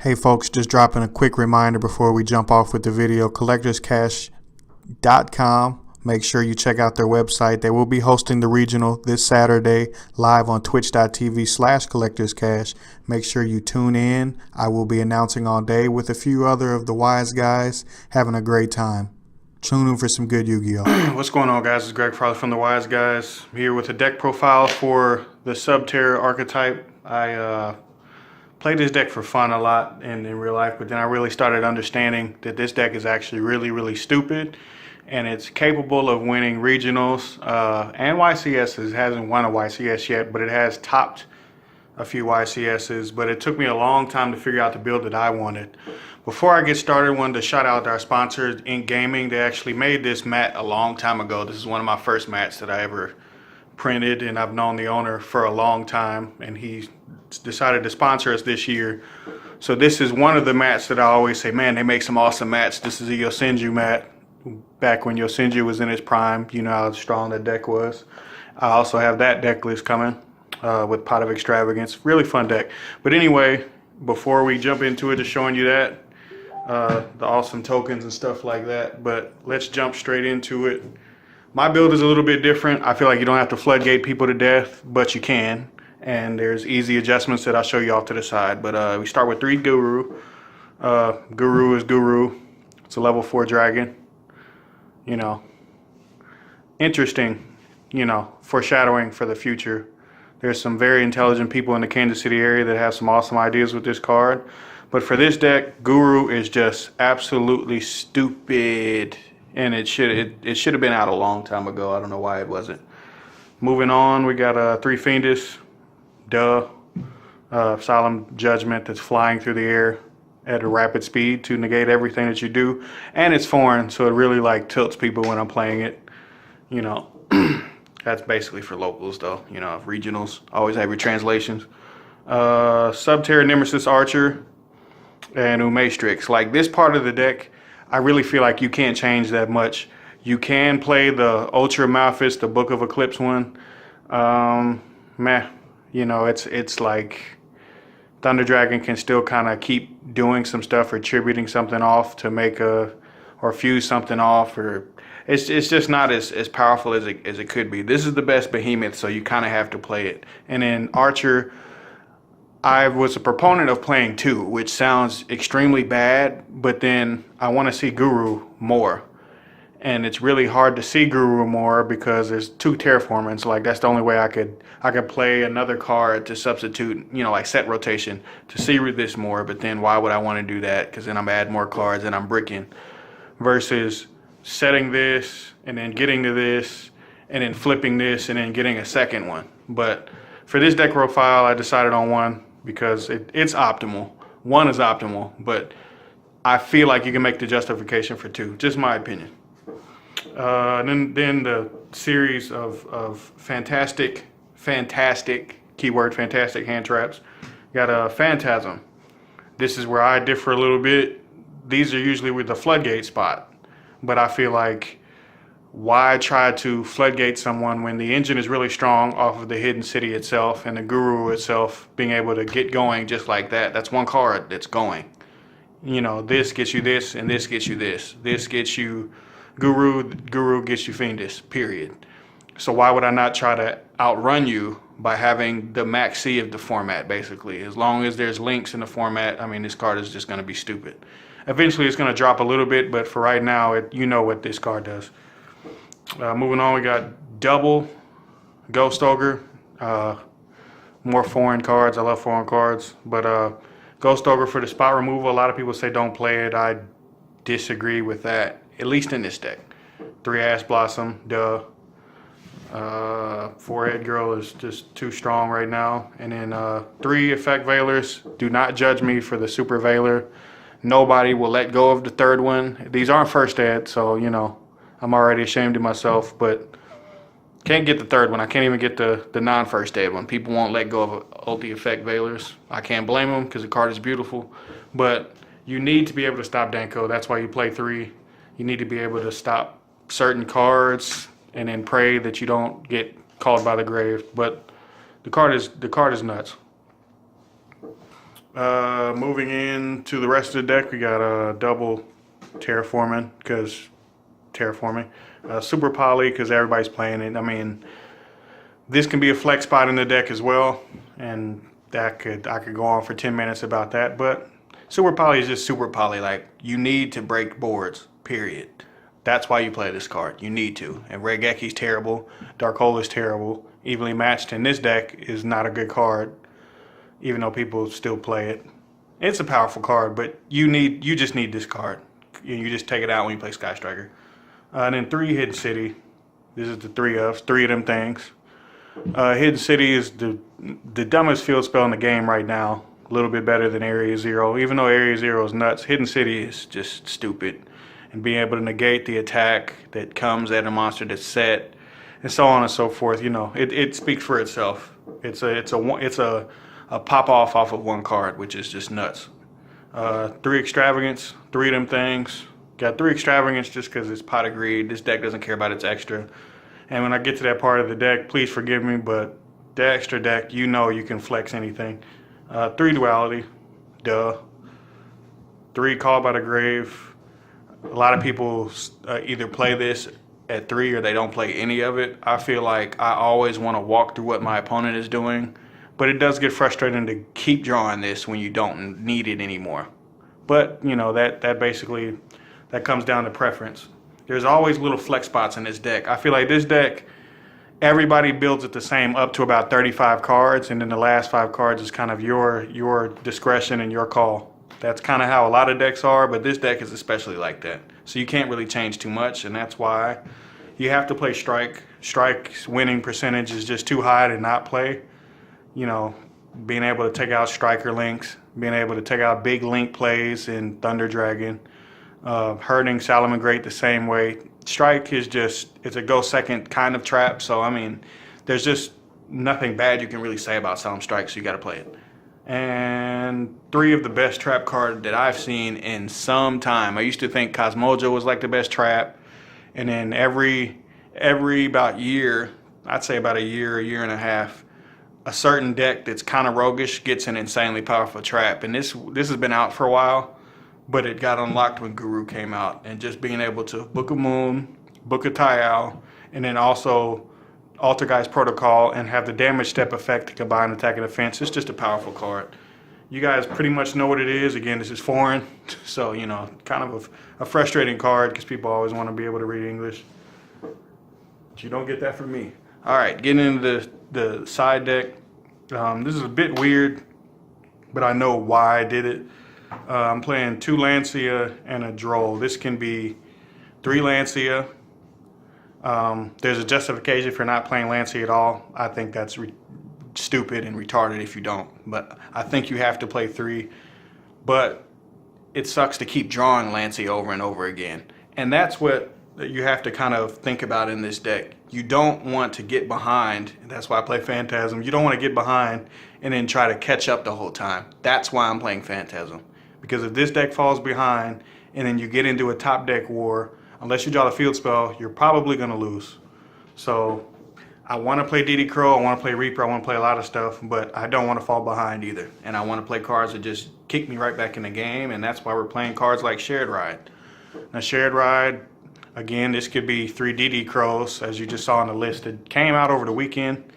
Hey folks, just dropping a quick reminder before we jump off with the video. CollectorsCash.com. Make sure you check out their website. They will be hosting the regional this Saturday live on twitch.tv/collectorscash. Make sure you tune in. I will be announcing all day with a few other of the Wiseguys. Having a great time. Tune in for some good Yu-Gi-Oh. What's going on, guys? It's Greg Farley from the Wiseguys. I'm here with a deck profile for the Subterror archetype. I played this deck for fun a lot in real life, but then I really started understanding that this deck is actually really stupid, and it's capable of winning regionals and YCSs. It hasn't won a YCS yet, but it has topped a few YCSs, but it took me a long time to figure out the build that I wanted. Before I get started, I wanted to shout out our sponsor, Ink Gaming. They actually made this mat a long time ago. This is one of my first mats that I ever printed, and I've known the owner for a long time, and he decided to sponsor us this year. So this is one of the mats that I always say, man, they make some awesome mats. This is a Yugioh mat. Back when Yugioh was in his prime, you know how strong that deck was. I also have that deck list coming with Pot of Extravagance. Really fun deck. But anyway, before we jump into it, just showing you that, the awesome tokens and stuff like that. But let's jump straight into it. My build is a little bit different. I feel like you don't have to floodgate people to death, but you can. And there's easy adjustments that I'll show you off to the side. But we start with 3 Guru. Guru is Guru. It's a level 4 dragon. You know, interesting, you know, foreshadowing for the future. There's some very intelligent people in the Kansas City area that have some awesome ideas with this card. But for this deck, Guru is just absolutely stupid. And it should have been out a long time ago. I don't know why it wasn't. Moving on, we got 3 Fiendish. Solemn Judgment that's flying through the air at a rapid speed to negate everything that you do, and it's foreign, so it really like tilts people when I'm playing it, you know. That's basically for locals though, you know. Regionals always have your translations. Subterror Nemesis Archer and Umastrix. Like, this part of the deck, I really feel like you can't change that much. You can play the Ultra Malphus, the Book of Eclipse one. You know, it's like Thunder Dragon can still kind of keep doing some stuff or tributing something off to make or fuse something off, or it's just not as powerful as it could be. This is the best behemoth, so you kind of have to play it. And then Archer, I was a proponent of playing 2, which sounds extremely bad, but then I want to see Guru more. And it's really hard to see Guru more because there's 2 terraforming. So like, that's the only way I could play another card to substitute, you know, like set rotation to see this more. But then why would I want to do that? Because then I'm adding more cards and I'm bricking, versus setting this and then getting to this and then flipping this and then getting a second one. But for this deck profile, I decided on 1 because it's optimal. 1 is optimal, but I feel like you can make the justification for 2. Just my opinion. Then the series of fantastic, keyword fantastic hand traps. Got a Phantasm. This is where I differ a little bit. These are usually with the floodgate spot, but I feel like, why try to floodgate someone when the engine is really strong off of the hidden city itself and the Guru itself being able to get going just like that? That's 1 card that's going. You know, this gets you this and this gets you this. This gets you Guru gets you Fiendish, period. So why would I not try to outrun you by having the max C of the format, basically? As long as there's links in the format, I mean, this card is just going to be stupid. Eventually it's going to drop a little bit, but for right now, you know what this card does. Moving on, we got double Ghost Ogre. More foreign cards. I love foreign cards, but Ghost Ogre for the spot removal. A lot of people say don't play it. I disagree with that, at least in this deck. 3 Ash Blossom, 4-Head Girl is just too strong right now. And then 3 Effect Veilers. Do not judge me for the Super Veiler. Nobody will let go of the 3rd one. These aren't first ed, so, you know, I'm already ashamed of myself, but can't get the 3rd one. I can't even get the non-first ed one. People won't let go of Ulti Effect Veilers. I can't blame them because the card is beautiful, but you need to be able to stop Danko. That's why you play 3. You need to be able to stop certain cards and then pray that you don't get called by the grave. But the card is nuts. Moving into the rest of the deck, we got a double terraforming because terraforming, super poly because everybody's playing it. I mean, this can be a flex spot in the deck as well, and I could go on for 10 minutes about that. But super poly is just super poly. Like, you need to break boards. Period. That's why you play this card. You need to. And Regeki's terrible. Dark Hole is terrible. Evenly Matched in this deck is not a good card, even though people still play it. It's a powerful card, but you just need this card. You just take it out when you play Sky Striker. And then 3 Hidden City. This is the 3 of them things. Hidden City is the dumbest field spell in the game right now. A little bit better than Area Zero. Even though Area Zero is nuts, Hidden City is just stupid. And being able to negate the attack that comes at a monster that's set, and so on and so forth, you know, it speaks for itself. It's a pop off of 1 card, which is just nuts. 3 Extravagance, 3 of them things. Got 3 Extravagance just because it's Pot of Greed. This deck doesn't care about its extra. And when I get to that part of the deck, please forgive me, but the extra deck, you know you can flex anything. 3 Duality, duh. 3 Call by the Grave. A lot of people either play this at 3 or they don't play any of it. I feel like I always want to walk through what my opponent is doing, but it does get frustrating to keep drawing this when you don't need it anymore. But, you know, that basically, that comes down to preference. There's always little flex spots in this deck. I feel like this deck, everybody builds it the same up to about 35 cards, and then the last 5 cards is kind of your discretion and your call. That's kind of how a lot of decks are, but this deck is especially like that. So you can't really change too much, and that's why you have to play Strike. Strike's winning percentage is just too high to not play. You know, being able to take out Striker links, being able to take out big link plays in Thunder Dragon, hurting Salamangreat the same way. Strike is just, it's a go second kind of trap, so I mean, there's just nothing bad you can really say about Salam Strike, so you got to play it. And 3 of the best trap cards that I've seen in some time. I used to think Cosmojo was like the best trap, and then every about year, I'd say about a year and a half, a certain deck that's kind of roguish gets an insanely powerful trap. And this has been out for a while, but it got unlocked when Guru came out. And just being able to book a Moon, book a Tayal, and then also Altergeist Protocol and have the damage step effect to combine attack and defense. It's just a powerful card. You guys pretty much know what it is. Again, this is foreign, so, you know, kind of a frustrating card because people always want to be able to read English. But you don't get that from me. All right, getting into the side deck. This is a bit weird, but I know why I did it. I'm playing 2 Lancia and a Droll. This can be 3 Lancia. There's a justification for not playing Lancia at all. I think that's stupid and retarded if you don't, but I think you have to play 3. But it sucks to keep drawing Lancia over and over again, and that's what you have to kind of think about in this deck. You don't want to get behind, and that's why I play Phantasm. You don't want to get behind and then try to catch up the whole time. That's why I'm playing Phantasm, because if this deck falls behind and then you get into a top deck war, unless you draw the field spell, you're probably going to lose. So I want to play DD Crow, I want to play Reaper, I want to play a lot of stuff, but I don't want to fall behind either. And I want to play cards that just kick me right back in the game, and that's why we're playing cards like Shared Ride. Now Shared Ride, again, this could be 3 DD Crows, as you just saw on the list. It came out over the weekend.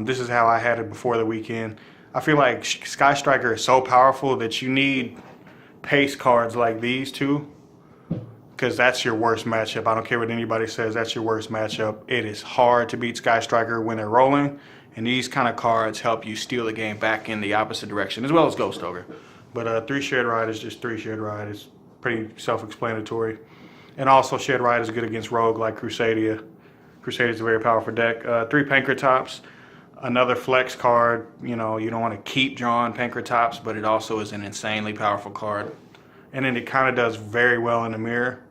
This is how I had it before the weekend. I feel like Sky Striker is so powerful that you need pace cards like these two, because that's your worst matchup. I don't care what anybody says, that's your worst matchup. It is hard to beat Sky Striker when they're rolling, and these kind of cards help you steal the game back in the opposite direction, as well as Ghost Ogre. But 3 Shared Ride is just 3 Shared Ride. It's pretty self-explanatory. And also Shared Ride is good against Rogue like Crusadia. Crusadia is a very powerful deck. 3 Pankratops, another flex card. You know, you don't want to keep drawing Pankratops, but it also is an insanely powerful card. And then it kind of does very well in the mirror.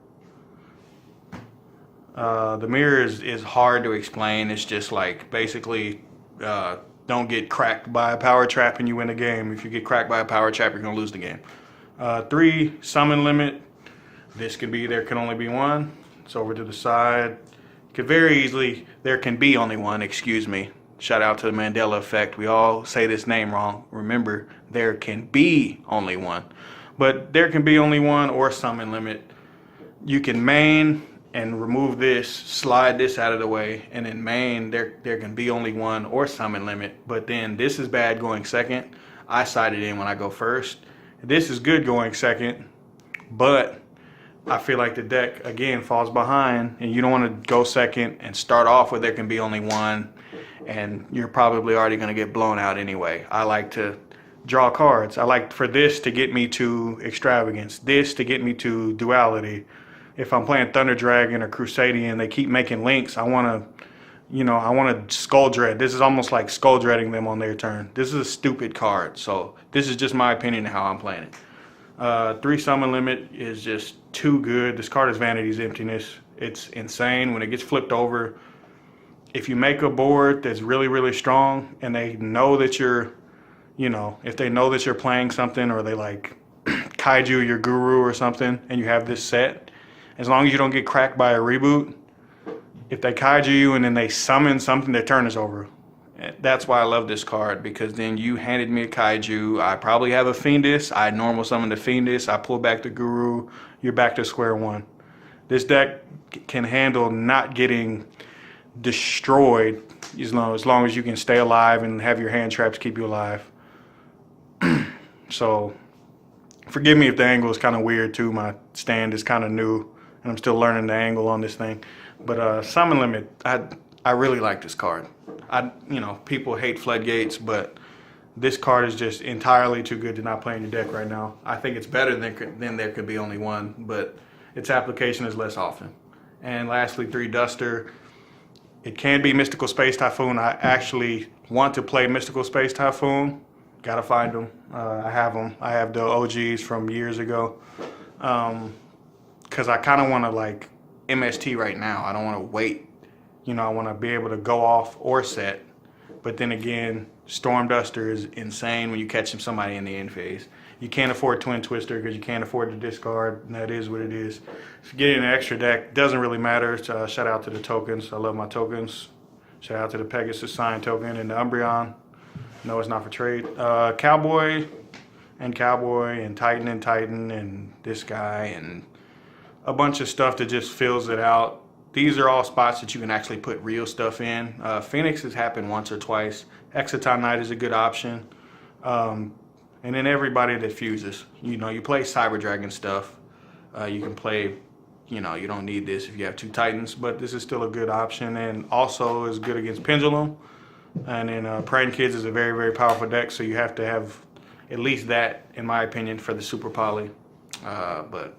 The mirror is hard to explain. It's just like, basically, don't get cracked by a power trap and you win the game. If you get cracked by a power trap, you're going to lose the game. 3 Summon Limit. This could be there can only be one. It's over to the side. Could very easily, there can be only one, excuse me. Shout out to the Mandela effect. We all say this name wrong. Remember, there can be only one. But there can be only one or summon limit. You can main and remove this, slide this out of the way, and in main, there can be only one or summon limit. But then this is bad going second. I side it in when I go first. This is good going second, but I feel like the deck, again, falls behind, and you don't want to go second and start off with there can be only one, and you're probably already going to get blown out anyway. I like to draw cards. I like for this to get me to extravagance, this to get me to duality. If I'm playing Thunder Dragon or Crusadian, they keep making links. I want to Skull Dread. This is almost like Skull Dreading them on their turn. This is a stupid card, so this is just my opinion of how I'm playing it. 3 summon limit is just too good. This card is Vanity's Emptiness. It's insane when it gets flipped over. If you make a board that's really, really strong and they know that you're, if they know that you're playing something, or they like kaiju your guru or something, and you have this set, as long as you don't get cracked by a reboot, if they kaiju you and then they summon something, their turn is over. That's why I love this card, because then you handed me a kaiju, I probably have a Fiendus, I normal summon the Fiendus, I pull back the Guru, you're back to square one. This deck can handle not getting destroyed as long as you can stay alive and have your hand traps keep you alive. So forgive me if the angle is kind of weird too. My stand is kind of new and I'm still learning the angle on this thing. But summon limit, I really like this card. People hate floodgates, but this card is just entirely too good to not play in your deck right now. I think it's better than there could be only one, but its application is less often. And lastly, 3 Duster. It can be Mystical Space Typhoon. I actually want to play Mystical Space Typhoon. Gotta find them. I have them. I have the OGs from years ago. Because I kind of want to like MST right now. I don't want to wait. I want to be able to go off or set. But then again, Storm Duster is insane when you catch somebody in the end phase. You can't afford Twin Twister because you can't afford to discard, and that is what it is. If you get an extra deck, doesn't really matter. Shout out to the tokens. I love my tokens. Shout out to the Pegasus sign token and the Umbreon. No, it's not for trade. Cowboy and Titan and this guy and a bunch of stuff that just fills it out. These are all spots that you can actually put real stuff in. Phoenix has happened once or twice. Exciton Knight is a good option. And then everybody that fuses. You play Cyber Dragon stuff. You can play, you don't need this if you have 2 Titans, but this is still a good option, and also is good against Pendulum. And then Praying Kids is a very, very powerful deck, so you have to have at least that, in my opinion, for the Super Poly. But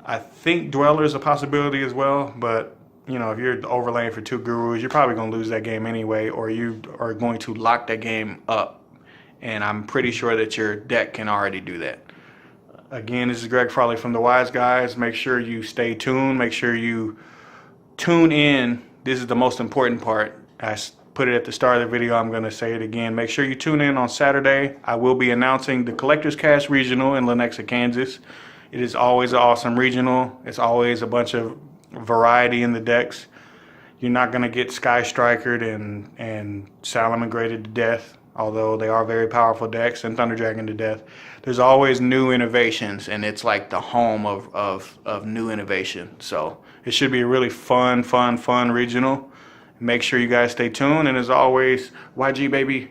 I think Dweller is a possibility as well, but if you're overlaying for 2 Gurus, you're probably going to lose that game anyway, or you are going to lock that game up. And I'm pretty sure that your deck can already do that. Again, this is Greg Farley from the Wiseguys. Make sure you stay tuned. Make sure you tune in. This is the most important part. I put it at the start of the video. I'm going to say it again. Make sure you tune in on Saturday. I will be announcing the Collector's Cast Regional in Lenexa, Kansas. It is always an awesome regional. It's always a bunch of variety in the decks. You're not going to get Sky Strikered and Salamangreated to death, although they are very powerful decks, and Thunder Dragon to death. There's always new innovations, and it's like the home of new innovation. So it should be a really fun regional. Make sure you guys stay tuned, and as always, YG baby,